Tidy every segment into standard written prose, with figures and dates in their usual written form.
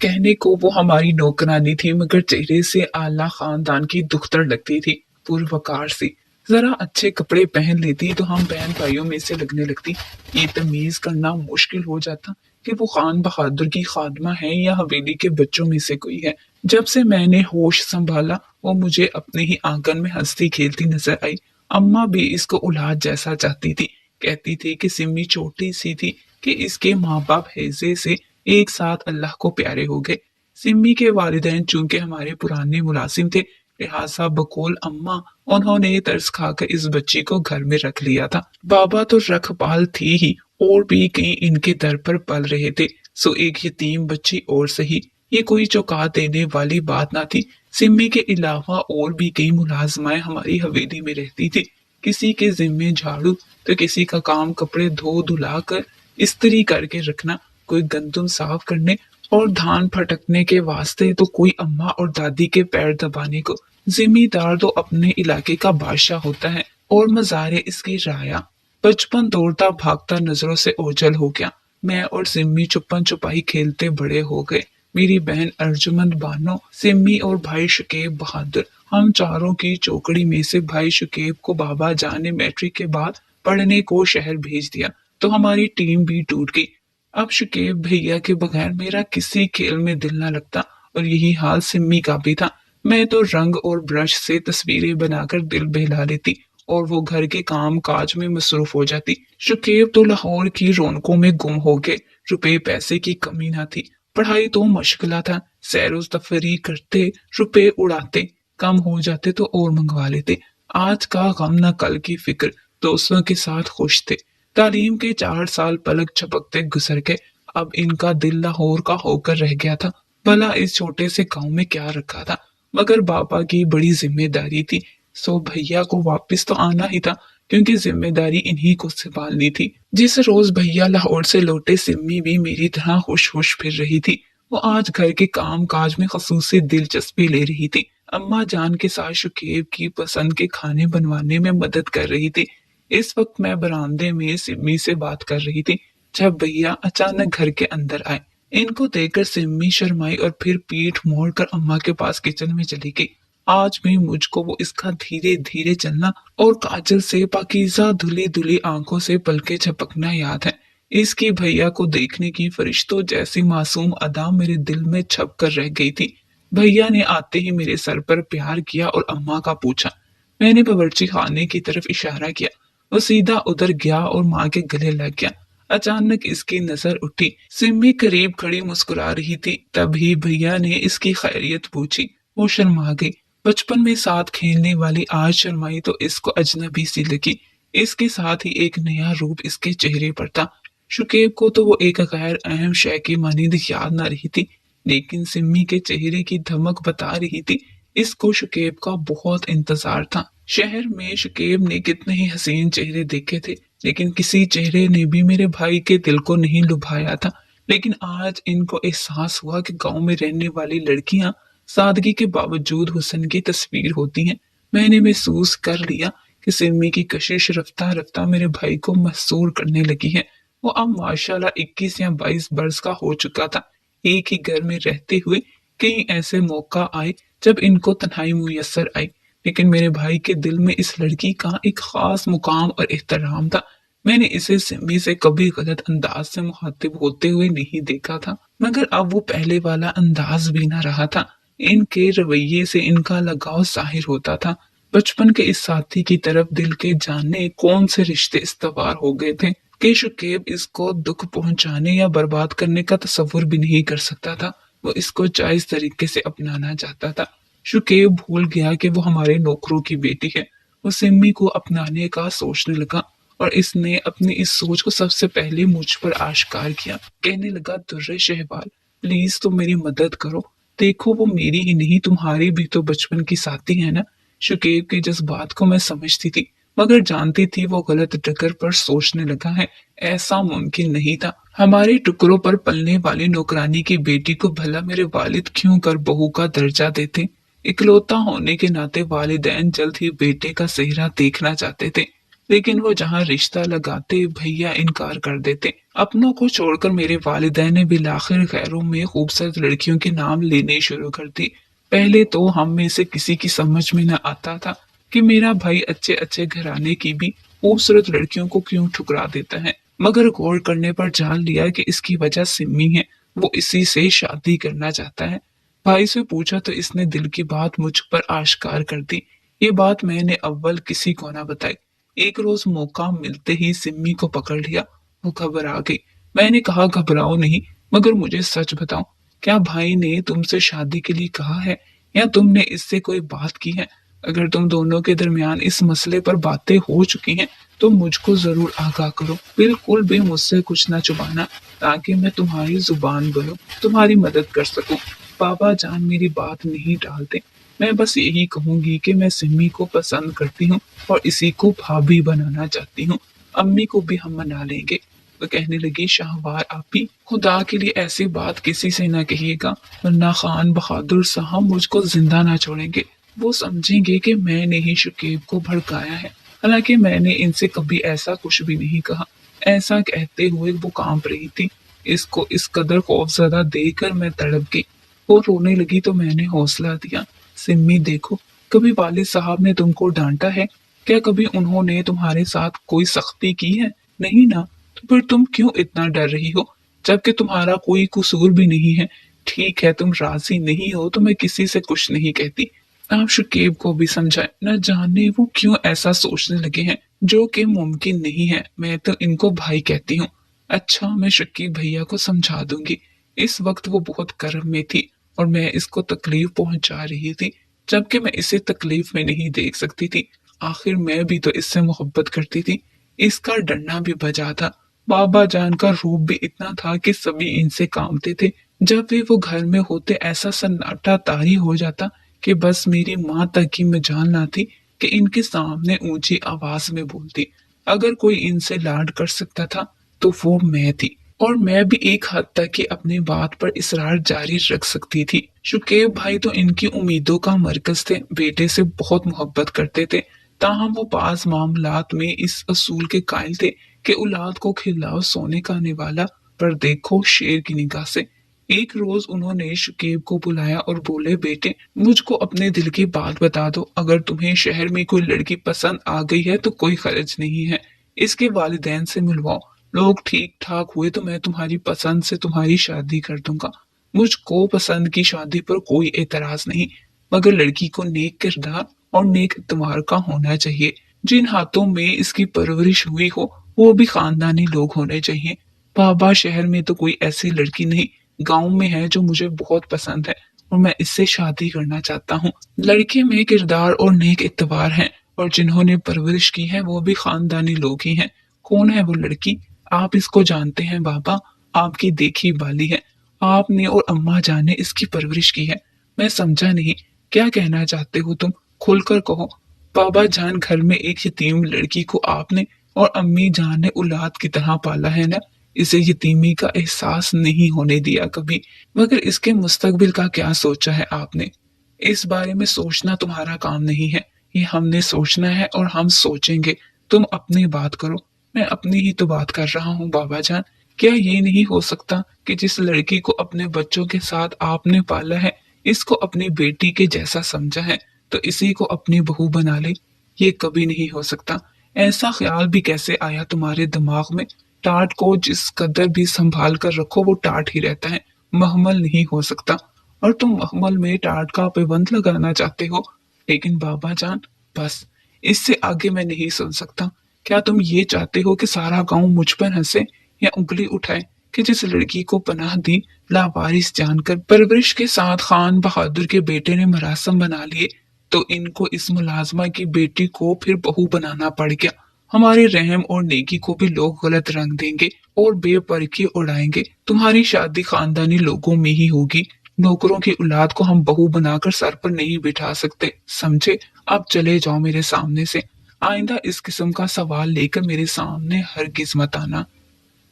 कहने को वो हमारी नौकरानी थी, मगर चेहरे से आला खानदान की दुख्तर लगती थी, पुरवकार सी। जरा अच्छे कपड़े पहन लेती तो हम बहन भाइयों में से लगने लगती। ये तमीज करना मुश्किल हो जाता कि वो खान बहादुर की खादमा है या हवेली के बच्चों में से कोई है। जब से मैंने होश संभाला, वो मुझे अपने ही आंगन में हंसती खेलती नजर आई। अम्मा भी इसको औलाद जैसा चाहती थी। कहती थी कि सिमी छोटी सी थी कि इसके माँ बाप हैजे से एक साथ अल्लाह को प्यारे हो गए। सिमी के वालिदैन चूंकि हमारे पुराने मुलाजिम थे, लिहाजा बकौल अम्मा उन्होंने तरस खाकर इस बच्ची को घर में रख लिया था। बाबा तो रखवाल थे ही, और भी कई इनके दर पर पल रहे थे, सो एक यतीम बच्ची और सही, ये कोई चौंका देने वाली बात ना थी। सिमी के अलावा और भी कई मुलाजमाएं हमारी हवेली में रहती थी। किसी के जिम्मे झाड़ू तो किसी का काम कपड़े धो धुला कर इस्त्री करके रखना, कोई गंदुम साफ करने और धान फटकने के वास्ते तो कोई अम्मा और दादी के पैर दबाने को। जिम्मेदार तो अपने इलाके का बादशाह होता है और मजारे इसकी राया। बचपन दौड़ता भागता नजरों से ओझल हो गया। मैं और सिम्मी छुपन छुपाई खेलते बड़े हो गए। मेरी बहन अर्जुमंद बानो, सिम्मी और भाई शुकेब बहादुर, हम चारों की चौकड़ी में से भाई शुकेब को बाबा जान ने मैट्रिक के बाद पढ़ने को शहर भेज दिया, तो हमारी टीम भी टूट गई। अब शुकेब भैया के बगैर मेरा किसी खेल में दिल न लगता, और यही हाल सिम्मी का भी था। मैं तो रंग और ब्रश से तस्वीरें बनाकर दिल बहला लेती और वो घर के काम काज में मसरूफ हो जाती। शुकेब तो लाहौर की रौनकों में गुम हो गए। रुपए पैसे की कमी ना थी, पढ़ाई तो मुश्किल था। सैरो तफरी करते, रुपए उड़ाते, कम हो जाते तो और मंगवा लेते। आज का गम न कल की फिक्र, दोस्तों के साथ खुश थे। तालीम के 4 साल पलक झपकते गुजर गए। अब इनका दिल लाहौर का होकर रह गया था। भला इस छोटे से गांव में क्या रखा था, मगर पापा की बड़ी जिम्मेदारी थी, सो भैया को वापस तो आना ही था, क्योंकि जिम्मेदारी इन्हीं को संभालनी थी। जिस रोज भैया लाहौर से लौटे, सिम्मी भी मेरी तरह खुश खुश फिर रही थी। वो आज घर के काम काज में खसूसी दिलचस्पी ले रही थी। अम्मा जान के साथ शुकेब की पसंद के खाने बनवाने में मदद कर रही थी। इस वक्त मैं बरामदे में सिम्मी से बात कर रही थी, जब भैया अचानक घर के अंदर आए। इनको देखकर सिम्मी शर्माई और फिर पीठ मोड़कर अम्मा के पास किचन में चली गई। आज भी मुझको वो इसका धीरे धीरे चलना और काजल से पाकीज़ा धुली धुली आंखों से पलके झपकना याद है। इसकी भैया को देखने की फरिश्तों जैसी मासूम अदा मेरे दिल में छप कर रह गई थी। भैया ने आते ही मेरे सर पर प्यार किया और अम्मा का पूछा। मैंने बावर्ची खाने की तरफ इशारा किया। वो सीधा उधर गया और माँ के गले लग गया। अचानक इसकी नजर उठी। सिम्मी करीब खड़ी मुस्कुरा रही थी, तभी भैया ने इसकी खैरियत पूछी। वो शर्मा गई। बचपन में साथ खेलने वाली आज शर्माई तो इसको अजनबी सी लगी। इसके साथ ही एक नया रूप इसके चेहरे पर था। शुकेब को तो वो एक गैर अहम शय की मानिंद याद न रही थी, लेकिन सिम्मी के चेहरे की धमक बता रही थी इसको शुकेब का बहुत इंतजार था। शहर में शुकेब ने कितने ही हसीन चेहरे देखे थे, लेकिन किसी चेहरे ने भी मेरे भाई के दिल को नहीं लुभाया था। लेकिन आज इनको एहसास हुआ कि गांव में रहने वाली लड़कियां सादगी के बावजूद हुस्न की तस्वीर होती हैं। मैंने महसूस कर लिया कि सिमी की कशिश रफ्ता रफ्ता मेरे भाई को महसूर करने लगी है। वो अब माशाल्लाह 21 या 22 बरस का हो चुका था। एक ही घर में रहते हुए कई ऐसे मौका आए जब इनको तन्हाई मुयस्सर आई, लेकिन मेरे भाई के दिल में इस लड़की का एक खास मुकाम और एहतराम था। मैंने इसे सिमी से कभी गलत अंदाज से मुखातिब होते हुए नहीं देखा था, मगर अब वो पहले वाला अंदाज भी ना रहा था। इनके रवैये से इनका लगाव जाहिर होता था। बचपन के इस साथी की तरफ दिल के जाने कौन से रिश्ते इस्तवार हो गए थे कि शुकेब इसको दुख पहुंचाने या बर्बाद करने का तस्वुर भी नहीं कर सकता था। वो इसको जायज तरीके से अपनाना चाहता था। शुकेब भूल गया कि वो हमारे नौकरों की बेटी है। वो सिम्मी को अपनाने का सोचने लगा और इसने अपनी इस सोच को सबसे पहले मुझ पर आश्कार किया। कहने लगा, दुर्रे शहबाल, प्लीज तुम मेरी मदद करो। देखो, वो मेरी ही नहीं तुम्हारी भी तो बचपन की साथी है ना। शुकेब के जज्बात को मैं समझती थी, मगर जानती थी वो गलत डगर पर सोचने लगा है। ऐसा मुमकिन नहीं था। हमारे टुकड़ों पर पलने वाली नौकरानी की बेटी को भला मेरे वालिद क्यों कर बहू का दर्जा देते। इकलौता होने के नाते वालिदैन जल्द ही बेटे का सेहरा देखना चाहते थे। लेकिन वो जहाँ रिश्ता लगाते भैया इनकार कर देते। अपनों को छोड़कर मेरे वालिदैन ने बिलाखिर गैरों में खूबसूरत लड़कियों के नाम लेने शुरू कर दी। पहले तो हम में से किसी की समझ में न आता था कि मेरा भाई अच्छे अच्छे घराने की भी खूबसूरत लड़कियों को क्यों ठुकरा देता है, मगर गौर करने पर जान लिया कि इसकी वजह सिमी है। वो इसी से शादी करना चाहता है। भाई से पूछा तो इसने दिल की बात मुझ पर आश्कार कर दी। ये बात मैंने अव्वल किसी को ना बताई। एक रोज मौका मिलते ही सिम्मी को पकड़ लिया। वो घबरा गई। मैंने कहा घबराओ नहीं, मगर मुझे सच बताओ, क्या भाई ने तुमसे शादी के लिए कहा है या तुमने इससे कोई बात की है? अगर तुम दोनों के दरमियान इस मसले पर बातें हो चुकी हैं तो मुझको जरूर आगाह करो। बिल्कुल भी मुझसे कुछ ना छुपाना, ताकि मैं तुम्हारी जुबान बनूं, तुम्हारी मदद कर सकूं। बाबा जान मेरी बात नहीं टालते। मैं बस यही कहूंगी कि मैं सिमी को पसंद करती हूँ और इसी को भाभी बनाना चाहती हूँ। अम्मी को भी हम मना लेंगे। वो कहने लगी, शाहवार आपी, खुदा के लिए ऐसी बात किसी से ना कहिएगा, वरना खान बहादुर साहब मुझको जिंदा ना छोड़ेंगे। वो समझेंगे कि मैंने ही शुकेब को भड़काया है, हालांकि मैंने इनसे कभी ऐसा कुछ भी नहीं कहा। ऐसा कहते हुए वो कांप रही थी। इसको इस कदर खौफजदा देखकर मैं तड़प गई। वो रोने लगी तो मैंने हौसला दिया। सिम्मी देखो, कभी वालिद साहब ने तुमको डांटा है? क्या कभी उन्होंने तुम्हारे साथ कोई सख्ती की है? नहीं ना? तो फिर तुम क्यों इतना डर रही हो, जबकि तुम्हारा कोई कसूर भी नहीं है। ठीक है, तुम राजी नहीं हो तो मैं किसी से कुछ नहीं कहती। आप शुकेब को भी समझाए, न जाने वो क्यों ऐसा सोचने लगे हैं, जो कि मुमकिन नहीं है। मैं तो इनको भाई कहती हूँ। अच्छा, मैं शकीब भैया को समझा दूंगी। इस वक्त वो बहुत कर्म में थी और मैं इसको तकलीफ पहुंचा रही थी, जबकि मैं इसे तकलीफ में नहीं देख सकती थी। आखिर मैं भी तो इससे मोहब्बत करती थी। इसका डरना भी बजा था। बाबा जान का रूप भी इतना था कि सभी इनसे कामते थे। जब भी वो घर में होते ऐसा सन्नाटा तारी हो जाता कि बस मेरी माँ तक की मैं जान ना थी कि इनके सामने ऊंची आवाज में बोलती। अगर कोई इनसे लाड कर सकता था तो वो मैं थी, और मैं भी एक हद तक की अपनी बात पर इसरार जारी रख सकती थी। शुकेब भाई तो इनकी उम्मीदों का मरकज थे, बेटे से बहुत मोहब्बत करते थे। ताहम वो बाज मामलात में इस असूल के कायल थे कि औलाद को खिलाओ सोने का निवाला, पर देखो शेर की निगाह से। एक रोज उन्होंने शुकेब को बुलाया और बोले, बेटे, मुझको अपने दिल की बात बता दो। अगर तुम्हें शहर में कोई लड़की पसंद आ गई है तो कोई खर्च नहीं है, इसके वालिदैन से मिलवाओ। लोग ठीक ठाक हुए तो मैं तुम्हारी पसंद से तुम्हारी शादी कर दूंगा। मुझको पसंद की शादी पर कोई एतराज नहीं, मगर लड़की को नेक किरदार और नेक इतमार का होना चाहिए। जिन हाथों में इसकी परवरिश हुई हो वो भी खानदानी लोग होने चाहिए। बाबा, शहर में तो कोई ऐसी लड़की नहीं, गांव में है जो मुझे बहुत पसंद है और मैं इससे शादी करना चाहता हूँ। लड़के में किरदार और नेक इतबार हैं, और जिन्होंने परवरिश की है वो भी खानदानी लोग ही हैं। कौन है वो लड़की? आप इसको जानते हैं बाबा, आपकी देखी बाली है। आपने और अम्मा जान ने इसकी परवरिश की है। मैं समझा नहीं, क्या कहना चाहते हो तुम? खुलकर कहो। बाबा जान, घर में एक यतीम लड़की को आपने और अम्मी जान ने औलाद की तरह पाला है ना। इसे यतीमी का एहसास नहीं होने दिया कभी। मगर इसके मुस्तकबिल का क्या सोचा है आपने? इस बारे में सोचना तुम्हारा काम नहीं है, ये हमने सोचना है और हम सोचेंगे। तुम अपनी बात करो। मैं अपनी ही तो बात कर रहा हूँ बाबा जान। क्या ये नहीं हो सकता कि जिस लड़की को अपने बच्चों के साथ आपने पाला है, इसको अपनी बेटी के जैसा समझा है, तो इसी को अपनी बहू बना ले? ये कभी नहीं हो सकता। ऐसा ख्याल भी कैसे आया तुम्हारे दिमाग में? टाट को जिस कदर भी संभाल कर रखो वो टाट ही रहता है, महमल नहीं हो सकता। और तुम महमल में टाट का पाबंद लगाना चाहते हो। लेकिन बाबा जान, बस, इससे आगे मैं नहीं सुन सकता। क्या तुम ये चाहते हो कि सारा गांव मुझ पर हंसे या उंगली उठाए कि जिस लड़की को पनाह दी लावारिस जानकर परवरिश के साथ खान बहादुर के बेटे ने मरासम बना लिए, तो इनको इस मुलाजमा की बेटी को फिर बहू बनाना पड़ गया। हमारे रहम और नेकी को भी लोग गलत रंग देंगे और बेपरखी उड़ाएंगे। तुम्हारी शादी खानदानी लोगों में ही होगी। नौकरों की औलाद को हम बहू बनाकर सर पर नहीं बिठा सकते, समझे? अब चले जाओ मेरे सामने से। आइंदा इस किस्म का सवाल लेकर मेरे सामने हरगिज मत आना।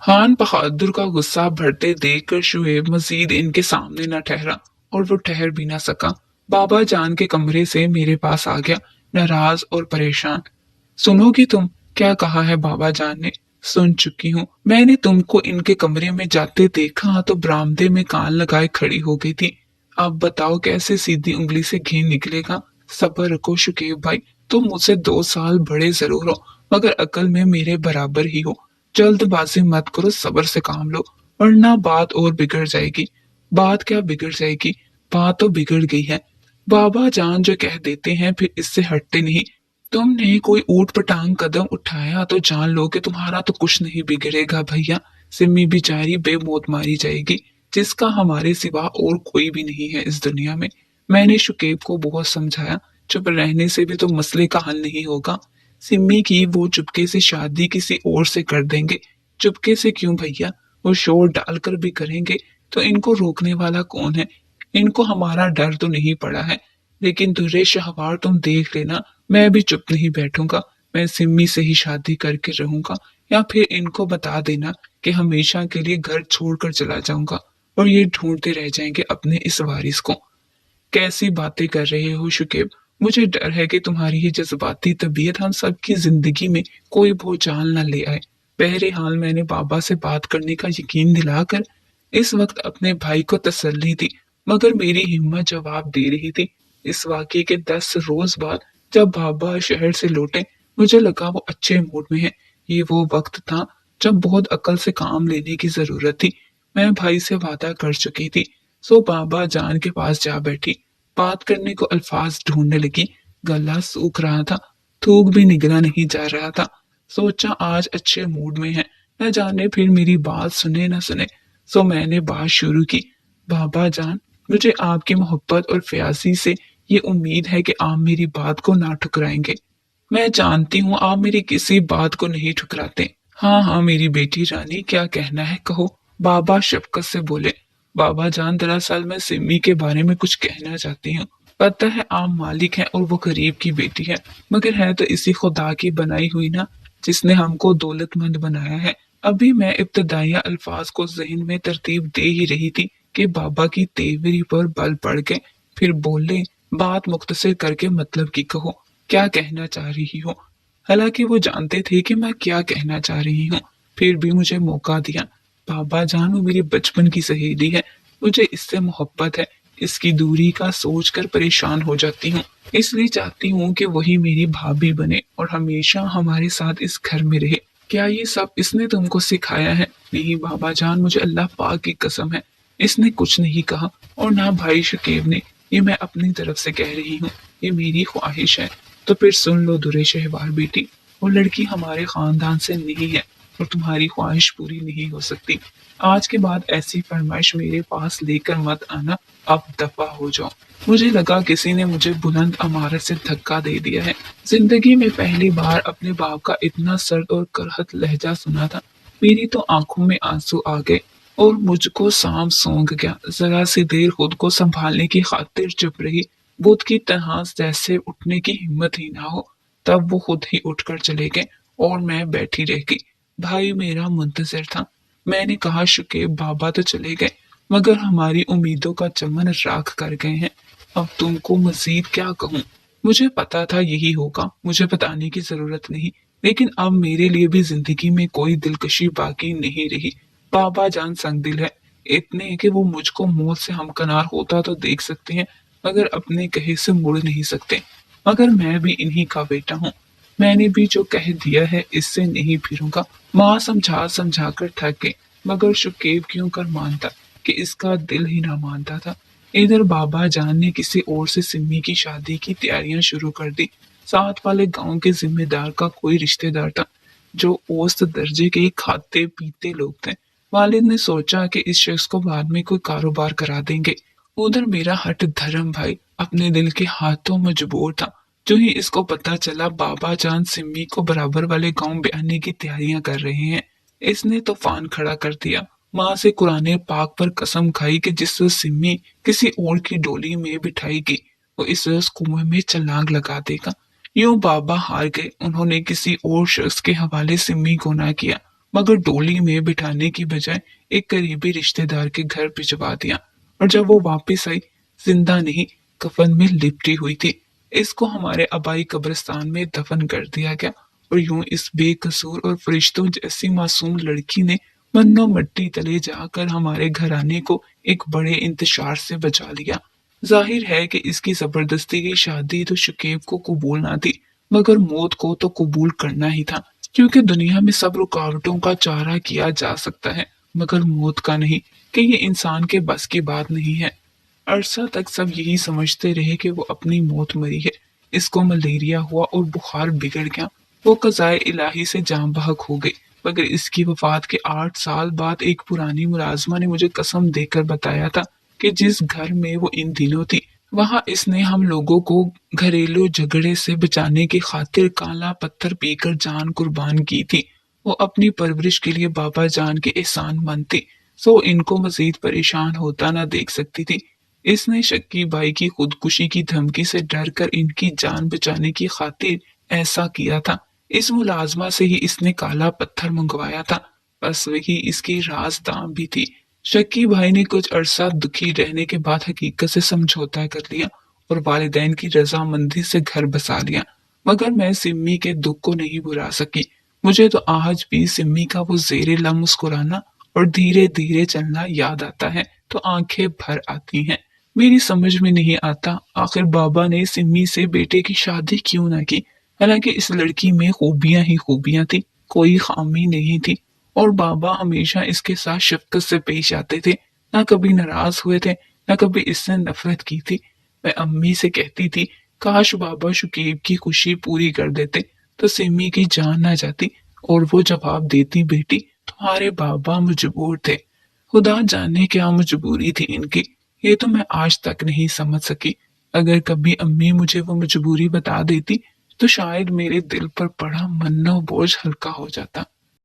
खान बहादुर का गुस्सा बढ़ते देखकर शुएब मजीद इनके सामने न ठहरा, और वो ठहर भी न सका। बाबा जान के कमरे से मेरे पास आ गया, नाराज और परेशान। सुनोगी तुम? क्या कहा है बाबा जान ने? सुन चुकी हूँ। मैंने तुमको इनके कमरे में जाते देखा तो बरामदे में कान लगाए खड़ी हो गई थी। अब बताओ कैसे सीधी उंगली से घी निकलेगा? सब्र रखो शुकेब भाई, तुम मुझसे 2 साल बड़े जरूर हो, मगर अकल में मेरे बराबर ही हो। जल्दबाजी मत करो, सब्र से काम लो, वरना बात और बिगड़ जाएगी। बात क्या बिगड़ जाएगी? बात तो बिगड़ गई है। बाबा जान जो कह देते हैं फिर इससे हटते नहीं। तुमने कोई ऊट पटांग कदम उठाया तो जान लो कि तुम्हारा तो कुछ नहीं बिगड़ेगा भैया। सिमी बेचारी बेमौत मारी जाएगी, जिसका हमारे सिवा और कोई भी नहीं है इस दुनिया में। मैंने शुकेब को बहुत समझाया, चुप रहने से भी तो मसले का हल नहीं होगा। सिमी की वो चुपके से शादी किसी और से कर देंगे। चुपके से क्यों भैया, वो शोर डालकर भी करेंगे तो इनको रोकने वाला कौन है? इनको हमारा डर तो नहीं पड़ा है। लेकिन दुर्रे शाहवार तुम देख लेना, मैं भी चुप नहीं बैठूंगा। मैं सिमी से ही शादी करके रहूंगा, या फिर इनको बता देना कि हमेशा के लिए घर छोड़कर चला जाऊंगा और ये ढूंढते रह जाएंगे अपने इस वारिस को। कैसी बातें कर रहे हो शुकेब? मुझे डर है कि तुम्हारी ये जज्बाती तबीयत हम सबकी जिंदगी में कोई भूचाल न ले आए। बहरहाल मैंने बाबा से बात करने का यकीन दिलाकर इस वक्त अपने भाई को तसल्ली दी, मगर मेरी हिम्मत जवाब दे रही थी। इस वाकये के 10 रोज बाद जब बाबा शहर से लौटे, मुझे लगा वो अच्छे मूड में है। ये वो वक्त था जब बहुत अकल से काम लेने की जरूरत थी। मैं भाई से वादा कर चुकी थी, सो बाबा जान के पास जा बैठी। बात करने को अल्फाज ढूंढने लगी। गला सूख रहा था, थूक भी निगला नहीं जा रहा था। सोचा आज अच्छे मूड में है, न जाने फिर मेरी बात सुने न सुने। सो मैंने बात शुरू की। बाबा जान, मुझे आपकी मोहब्बत और फ्यासी से ये उम्मीद है कि आप मेरी बात को ना ठुकराएंगे। मैं जानती हूँ आप मेरी किसी बात को नहीं ठुकराते। हाँ हाँ मेरी बेटी रानी, क्या कहना है कहो, बाबा शफकत से बोले। बाबा जान, दरअसल मैं सिमी के बारे में कुछ कहना चाहती हूँ। पता है आप मालिक हैं और वो गरीब की बेटी है, मगर है तो इसी खुदा की बनाई हुई ना, जिसने हमको दौलतमंद बनाया है। अभी मैं इब्तदाइया अल्फाज को जहन में तरतीब दे ही रही थी कि बाबा की तेवरी पर बल पड़ गए। फिर बोले, बात मुख्तसर करके मतलब की कहो, क्या कहना चाह रही हो? हालांकि वो जानते थे कि मैं क्या कहना चाह रही हूँ, फिर भी मुझे मौका दिया। बाबा जान, वो मेरी बचपन की सहेली है, मुझे इससे मोहब्बत है। इसकी दूरी का सोचकर परेशान हो जाती हूँ, इसलिए चाहती हूँ कि वही मेरी भाभी बने और हमेशा हमारे साथ इस घर में रहे। क्या ये सब इसने तुमको सिखाया है? नहीं बाबा जान, मुझे अल्लाह पाक की कसम है, इसने कुछ नहीं कहा, और ना भाई शकीब ने। ये मैं अपनी तरफ से कह रही हूँ, ये मेरी ख्वाहिश है। तो फिर सुन लो दुरे शहवार बेटी, वो लड़की हमारे खानदान से नहीं है और तुम्हारी ख्वाहिश पूरी नहीं हो सकती। आज के बाद ऐसी फरमाइश मेरे पास लेकर मत आना, अब दफा हो जाओ। मुझे लगा किसी ने मुझे बुलंद अमारत से धक्का दे दिया है। जिंदगी में पहली बार अपने बाप का इतना सर्द और करहत लहजा सुना था। मेरी तो आंखों में आंसू आ गए और मुझको सांप सूंघ गया। जरा सी देर खुद को संभालने की खातिर चुप रही। बुद्ध की तरह जैसे उठने की हिम्मत ही ना हो। तब वो खुद ही उठकर चले गए और मैं बैठी रह गई। भाई मेरा मुंतजिर था। मैंने कहा, शुकेब बाबा तो चले गए, मगर हमारी उम्मीदों का चमन राख कर गए हैं। अब तुमको मजीद क्या कहूँ? मुझे पता था यही होगा, मुझे बताने की जरूरत नहीं। लेकिन अब मेरे लिए भी जिंदगी में कोई दिलकशी बाकी नहीं रही। बाबा जान संग दिल है, इतने कि वो मुझको मौत से हमकनार होता तो देख सकते हैं, मगर अपने कहे से मुड़ नहीं सकते। मगर मैं भी इन्हीं का बेटा हूँ। मैंने भी जो कह दिया है इससे नहीं फिरूंगा। माँ समझा समझा कर थक गई, मगर शुकेब क्यों कर मानता कि इसका दिल ही ना मानता था। इधर बाबा जान ने किसी और से सिमी की शादी की तैयारियां शुरू कर दी। साथ वाले गांव के जिम्मेदार का कोई रिश्तेदार था, जो औसत दर्जे के खाते पीते लोग थे। वालिद ने सोचा कि इस शख्स को बाद में कोई कारोबार करा देंगे। उधर मेरा हट धर्म भाई अपने दिल के हाथों मजबूर था। जो ही इसको पता चला बाबा जान सिमी को बराबर वाले गांव ब्याने की तैयारियां कर रहे हैं, इसने तूफान खड़ा कर दिया। माँ से कुराने पाक पर कसम खाई कि जिस रोज सिमी किसी और की डोली में बिठाएगी, वो इस रोज कुएं में छलांग लगा देगा। यूं बाबा हार गए। उन्होंने किसी और शख्स के हवाले सिमी को ना किया, मगर डोली में बिठाने की बजाय एक करीबी रिश्तेदार के घर भिजवा दिया। और जब वो वापस आई, जिंदा नहीं, कफन में लिपटी हुई थी। इसको हमारे आबाई कब्रिस्तान में दफन कर दिया गया और यूं इस बेकसूर और फरिश्तों जैसी मासूम लड़की ने मन्नो मट्टी तले जाकर हमारे घराने को एक बड़े इंतशार से बचा लिया। जाहिर है कि इसकी जबरदस्ती की शादी तो शुकेब को कबूल ना थी, मगर मौत को तो कबूल करना ही था, क्योंकि दुनिया में सब रुकावटों का चारा किया जा सकता है, मगर मौत का नहीं, कि ये इंसान के बस की बात नहीं है। अरसा तक सब यही समझते रहे कि वो अपनी मौत मरी है। इसको मलेरिया हुआ और बुखार बिगड़ गया। वो कज़ाए इलाही से जाँ बहक हो गई। मगर इसकी वफात के 8 साल बाद एक पुरानी मुलाजमा ने मुझे कसम देकर बताया था कि जिस घर में वो इन दिनों थी, वहां इसने हम लोगों को घरेलू झगड़े से बचाने की खातिर काला पत्थर पीकर जान कुर्बान की थी। वो अपनी परवरिश के लिए बाबा जान के एहसान मंद थी, सो इनको मजीद परेशान होता ना देख सकती थी। इसने शक्की बाई की खुदकुशी की धमकी से डर कर इनकी जान बचाने की खातिर ऐसा किया था। इस मुलाजमा से ही इसने काला पत्थर मंगवाया था। बस वही इसकी राजदाम भी थी। शक्की भाई ने कुछ अरसा दुखी रहने के बाद हकीकत से समझौता कर लिया और वालिदैन की रजामंदी से घर बसा लिया। मगर मैं सिम्मी के दुख को नहीं भुला सकी। मुझे तो आज भी सिम्मी का वो जेरे ला मुस्कुराना और धीरे धीरे चलना याद आता है तो आंखें भर आती हैं। मेरी समझ में नहीं आता आखिर बाबा ने सिम्मी से बेटे की शादी क्यों ना की। हालांकि इस लड़की में खूबियां ही खूबियां थी, कोई खामी नहीं थी, और बाबा हमेशा इसके साथ शफकत से पेश आते थे, ना कभी नाराज हुए थे, ना कभी इससे नफरत की थी। मैं अम्मी से कहती थी काश बाबा शुकीब की खुशी पूरी कर देते तो सिमी की जान ना जाती, और वो जवाब देती बेटी तुम्हारे बाबा मजबूर थे। खुदा जाने क्या मजबूरी थी इनकी, ये तो मैं आज तक नहीं समझ सकी। अगर कभी अम्मी मुझे वो मजबूरी बता देती तो शायद मेरे दिल पर पड़ा मन्नो बोझ हल्का हो जाता।